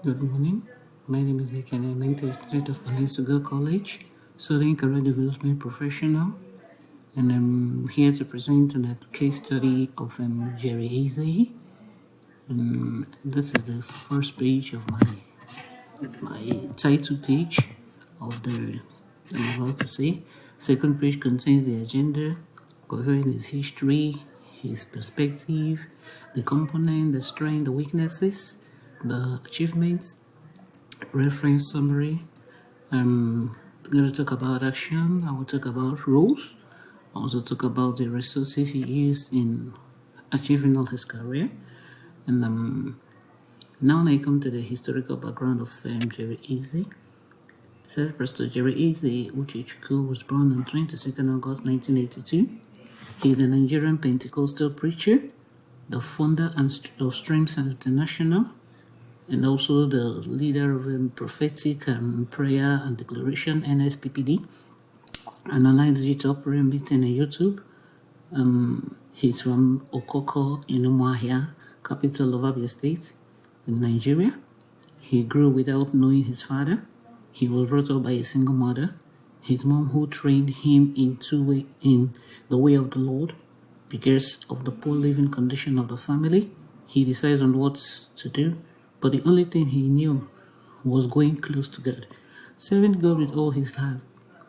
Good morning. My name is Eken. I'm a student of Onesuga College, studying career development professional, and I'm here to present on a case study of Jerry Eze. This is the first page of my title page of the I'm about to say. Second page contains the agenda, covering his history, his perspective, the component, the strength, the weaknesses, the achievements, reference summary. I'm going to talk about action. I will talk about roles. I'll also talk about the resources he used in achieving all his career. And now I come to the historical background of Jerry Eze. So, Pastor Jerry Eze Uchichuku was born on 22nd August 1982. He is a Nigerian Pentecostal preacher, the founder of Streams International, and also the leader of prophetic prayer and declaration NSPPD, an online digital prayer meeting on YouTube. He's from Okoko in Umuahia, capital of Abia State, in Nigeria. He grew without knowing his father. He was brought up by a single mother. His mom, who trained him in the way of the Lord, because of the poor living condition of the family. He decides on what to do, but the only thing he knew was going close to God, serving God with all his heart.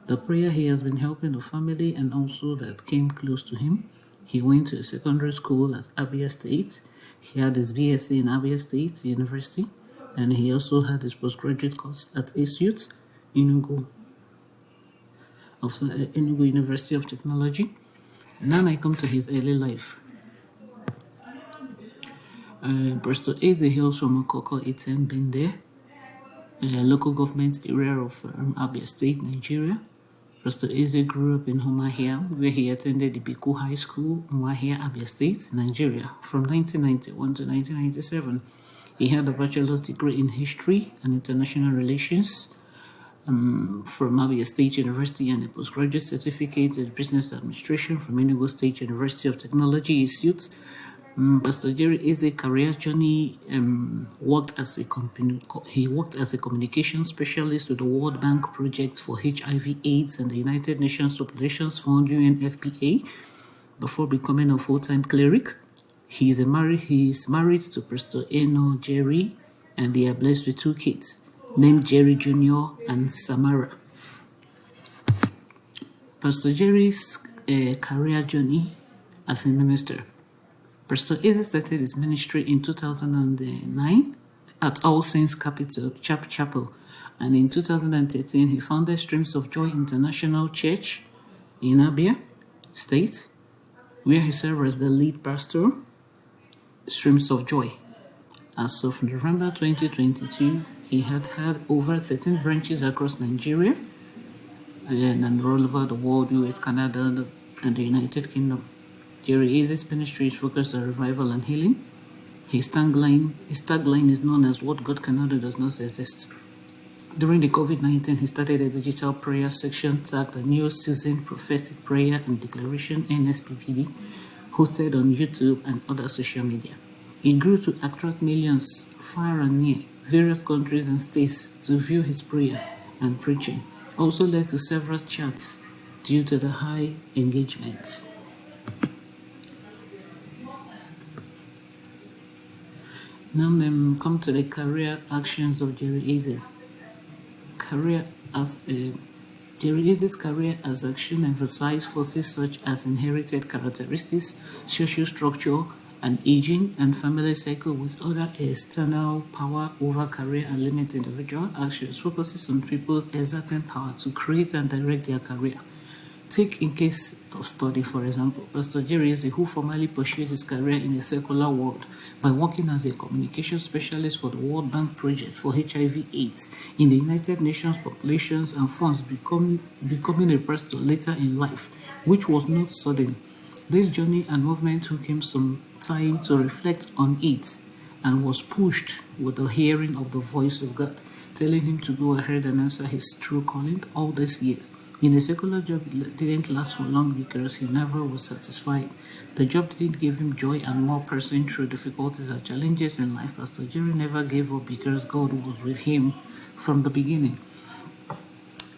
The prayer he has been helping the family and also that came close to him. He went to a secondary school at Abia State. He had his BSc in Abia State University, and he also had his postgraduate course at ASUT, Enugu University of Technology. Now I come to his early life. Pastor Eze hails from Okoko Iten Bende, a local government area of Abia State, Nigeria. Pastor Eze grew up in Umuahia, where he attended the Biku High School, Umuahia, Abia State, Nigeria, from 1991 to 1997. He had a bachelor's degree in history and international relations from Abia State University and a postgraduate certificate in business administration from Enugu State University of Technology, ISUT. Pastor Jerry Eze's career journey worked as a communication specialist with the World Bank project for HIV/AIDS and the United Nations Populations Fund (UNFPA) before becoming a full-time cleric. He is married to Pastor Eno Jerry, and they are blessed with 2 kids named Jerry Jr. and Samara. Pastor Jerry's career journey as a minister. Pastor Eze started his ministry in 2009 at All Saints Capital Chapel, and in 2013 he founded Streams of Joy International Church in Abia State, where he served as the lead pastor. Streams of Joy. As of November 2022, he had over 13 branches across Nigeria and all over the world, US, Canada, and the United Kingdom. Jerry Eze's ministry is focused on revival and healing. His tagline is known as "What God cannot do does not exist." During the COVID-19, he started a digital prayer section tagged the New Season Prophetic Prayer and Declaration NSPPD, hosted on YouTube and other social media. It grew to attract millions far and near, various countries and states to view his prayer and preaching. Also led to several chats due to the high engagement. Now come to the career actions of Jerry Eze. Jerry Eze's career as action emphasized forces such as inherited characteristics, social structure, and aging, and family cycle with other external power over career and limit individual actions, focuses on people exerting power to create and direct their career. Take in case of study, for example, Pastor Jerry Eze, who formerly pursued his career in the secular world by working as a communication specialist for the World Bank project for HIV/AIDS in the United Nations Populations and Funds, becoming a pastor later in life, which was not sudden. This journey and movement took him some time to reflect on it and was pushed with the hearing of the voice of God. telling him to go ahead and answer his true calling all these years. In a secular job, it didn't last for long because he never was satisfied. The job didn't give him joy and more pressing through difficulties and challenges in life. Pastor Jerry never gave up because God was with him from the beginning.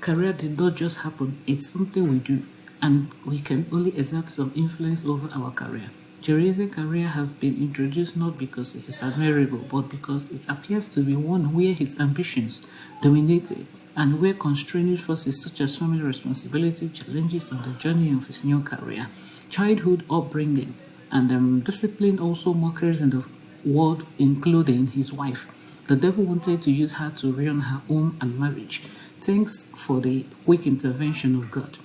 Career did not just happen, it's something we do, and we can only exert some influence over our career. Jerry's career has been introduced not because it is admirable, but because it appears to be one where his ambitions dominated and where constraining forces such as family responsibility, challenges on the journey of his new career, childhood upbringing, and discipline also mockers in the world, including his wife. The devil wanted to use her to ruin her home and marriage. Thanks for the quick intervention of God.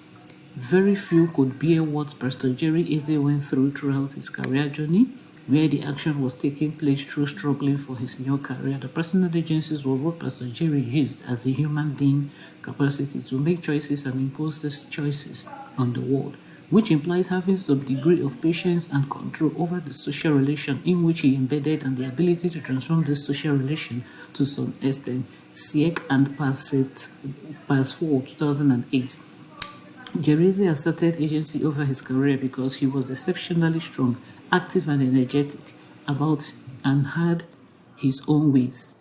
Very few could bear what Pastor Jerry Eze went through throughout his career journey, where the action was taking place through struggling for his new career. The personal agencies was what Pastor Jerry used as a human being capacity to make choices and impose these choices on the world, which implies having some degree of patience and control over the social relation in which he embedded and the ability to transform this social relation to some extent. Siek and Pass 4, 2008. Jerry asserted agency over his career because he was exceptionally strong, active and energetic about and had his own ways.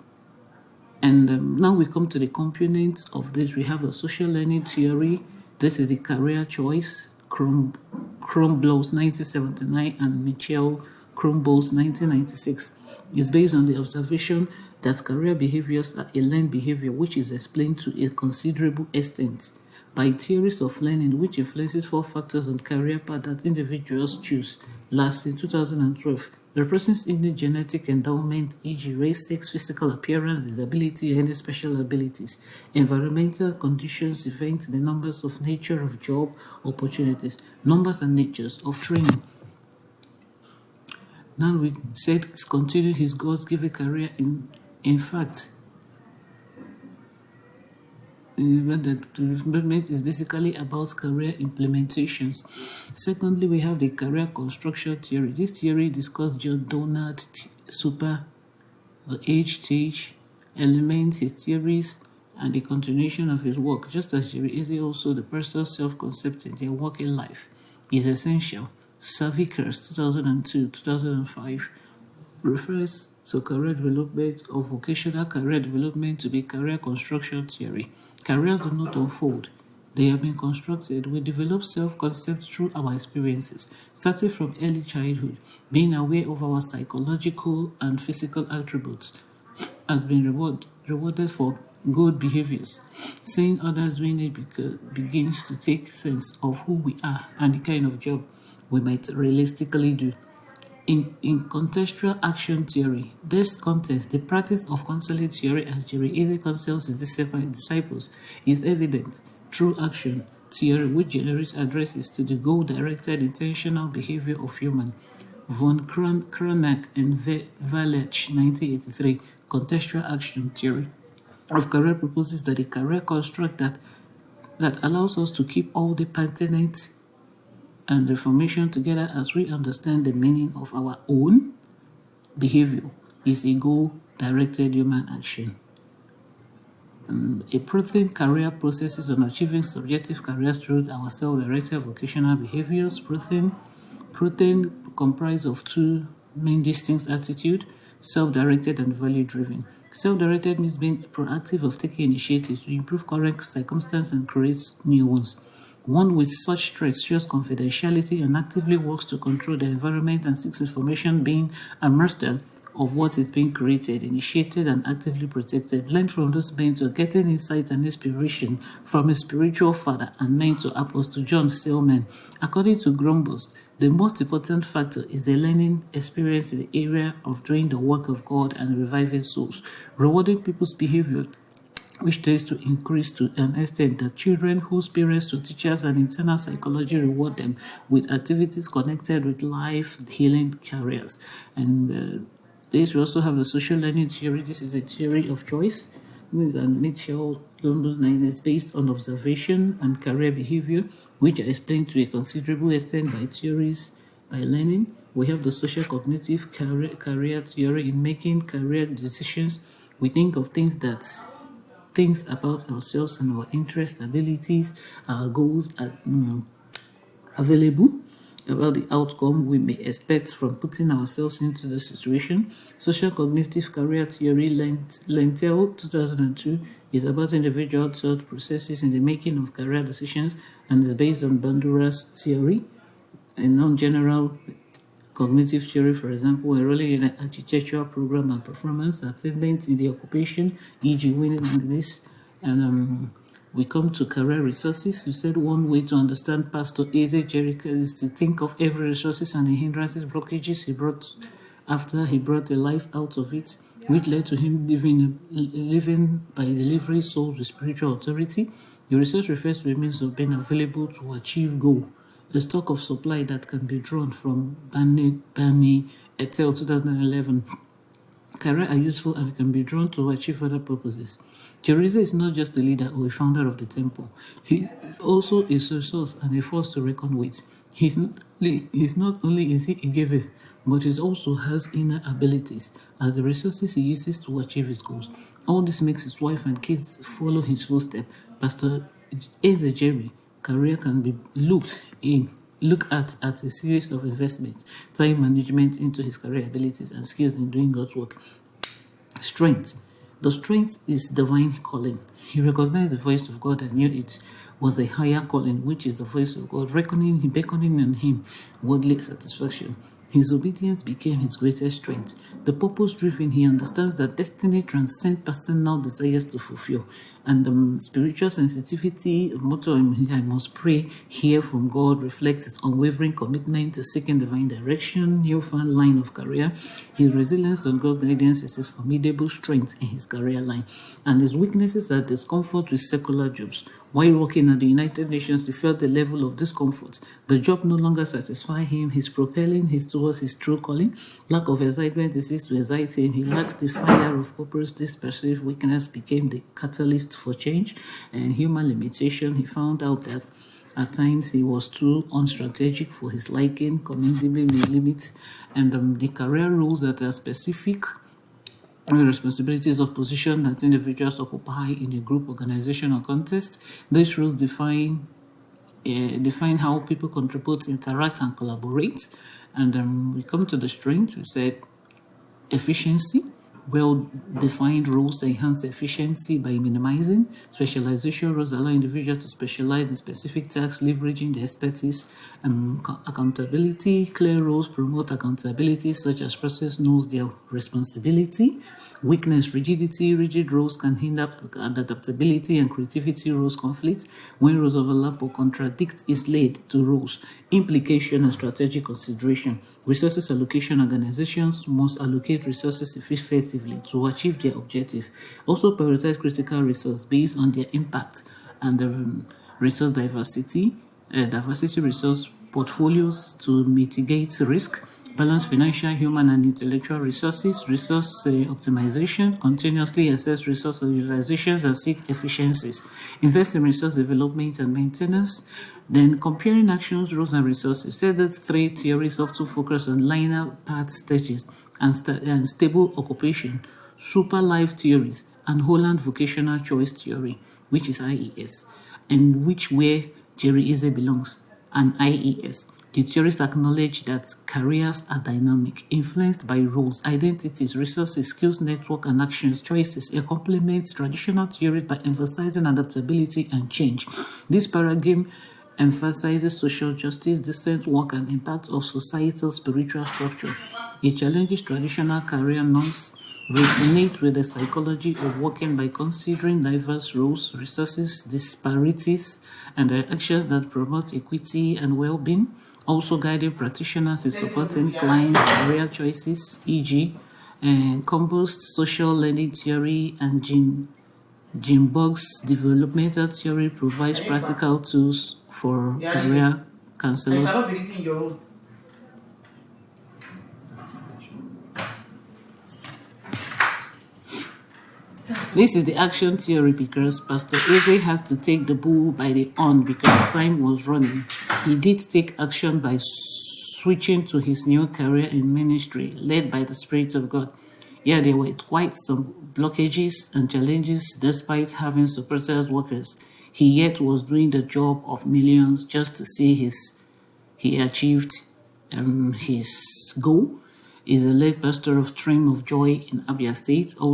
And now we come to the components of this. We have the social learning theory. This is the career choice, Kronblos 1979 and Michel Kronblos 1996. It's based on the observation that career behaviors are a learned behavior which is explained to a considerable extent by theories of learning, which influences 4 factors on career path that individuals choose. Last in 2012, the person's innate genetic endowment, e.g., race, sex, physical appearance, disability, any special abilities, environmental conditions, events, the numbers of nature of job opportunities, numbers and natures of training. Now we said continue his God's-given career in fact. The development is basically about career implementations. Secondly, we have the career construction theory. This theory discussed John Donald Super, the age stage, elements, his theories, and the continuation of his work. Just as Jerry Eze also, the personal self-concept in their working life is essential. Savikers, 2002, 2005, refers to career development or vocational career development to be career construction theory. Careers do not unfold. They have been constructed. We develop self-concepts through our experiences, starting from early childhood. Being aware of our psychological and physical attributes has been rewarded for good behaviors. Seeing others doing it begins to take sense of who we are and the kind of job we might realistically do. In contextual action theory, this context, the practice of counseling theory as Jerry Eze counsels his disciples is evident through action theory, which generates addresses to the goal-directed intentional behavior of human. Von Kronak and Valech, 1983, contextual action theory of career proposes that a career construct that allows us to keep all the pertinent and the information together as we understand the meaning of our own behavior is a goal-directed human action. A protein career processes on achieving subjective careers through our self-directed vocational behaviors. Protein comprised of 2 main distinct attitudes, self-directed and value-driven. Self-directed means being proactive of taking initiatives to improve current circumstances and create new ones. One with such traits shows confidentiality and actively works to control the environment and seeks information being immersed of what is being created, initiated, and actively protected. Learn from those mentors, getting insight and inspiration from a spiritual father and mentor, Apostle John Selman. According to Grumbos, the most important factor is the learning experience in the area of doing the work of God and reviving souls, rewarding people's behavior, which tends to increase to an extent that children whose parents or teachers and internal psychology reward them with activities connected with life healing careers. And this we also have the social learning theory. This is a theory of choice. And Mitchell London's 9 is based on observation and career behavior, which are explained to a considerable extent by theories by learning. We have the social cognitive career theory. In making career decisions, we think of things that things about ourselves and our interests, abilities, our goals are available, about the outcome we may expect from putting ourselves into the situation. Social cognitive career theory, Lentel 2002, is about individual thought processes in the making of career decisions and is based on Bandura's theory. A non-general cognitive theory, for example, enrolling in an architectural program and performance, attainment in the occupation, e.g. winning in this, and we come to career resources. You said one way to understand Pastor Eze Jericho is to think of every resources and the hindrances, blockages he brought after he brought a life out of it, which led to him living by delivering souls with spiritual authority. The resource refers to a means of being available to achieve goal. A stock of supply that can be drawn from Bani et al. 2011. Career are useful and can be drawn to achieve other purposes. Teresa is not just the leader or a founder of the temple. He is also a resource and a force to reckon with. He's not only is he a giver, but he also has inner abilities as the resources he uses to achieve his goals. All this makes his wife and kids follow his footsteps. Pastor Eze Jerry career can be looked at as a series of investments, time management into his career abilities and skills in doing God's work. Strength. The strength is divine calling. He recognized the voice of God and knew it was a higher calling, which is the voice of God, beckoning on him worldly satisfaction. His obedience became his greatest strength. The purpose-driven, he understands that destiny transcends personal desires to fulfill. And spiritual sensitivity, motto, I must pray, hear from God, reflects his unwavering commitment to seeking divine direction, newfound line of career. His resilience on God's guidance is his formidable strength in his career line. And his weaknesses are discomfort with secular jobs. While working at the United Nations, he felt the level of discomfort. The job no longer satisfied him. He's propelling his towards his true calling. Lack of excitement is to excite him. He lacks the fire of purpose. This perceived weakness became the catalyst for change and human limitation. He found out that at times he was too unstrategic for his liking, commendably limits, and the career roles that are specific and the responsibilities of position that individuals occupy in a group, organization, or context. These roles define how people contribute, interact, and collaborate. And we come to the strength. We said efficiency. Well-defined roles enhance efficiency by minimizing. Specialization roles allow individuals to specialize in specific tasks, leveraging their expertise. Accountability. Clear roles promote accountability, such as person knows their responsibility. Weakness, rigidity. Rigid roles can hinder adaptability and creativity. Roles conflict. When roles overlap or contradict is led to roles. Implication and strategic consideration. Resources allocation. Organizations must allocate resources effectively to achieve their objective. Also prioritize critical resources based on their impact and resource diversity. Diversity resource portfolios to mitigate risk. Balance financial, human, and intellectual resources. Resource optimization. Continuously assess resource utilizations and seek efficiencies. Invest in resource development and maintenance. Then comparing actions, roles, and resources. Say that three theories often focus on linear path stages and stable occupation, super life theories, and Holland vocational choice theory, which is IES, and where Jerry Eze belongs, and IES. The theorists acknowledge that careers are dynamic, influenced by roles, identities, resources, skills, network, and actions, choices. It complements traditional theories by emphasizing adaptability and change. This paradigm emphasizes social justice, decent work, and impact of societal spiritual structure. It challenges traditional career norms, resonate with the psychology of working by considering diverse roles, resources, disparities, and the actions that promote equity and well-being. Also guiding practitioners in supporting clients' career choices, e.g., Compost social learning theory and Jim Boggs' developmental theory provides practical tools for career counselors. This is the action theory because Pastor Eze had to take the bull by the horn because time was running. He did take action by switching to his new career in ministry, led by the Spirit of God. Yeah, there were quite some blockages and challenges despite having supported workers. He yet was doing the job of millions just to see he achieved his goal. Is a late pastor of Stream of Joy in Abia State. Also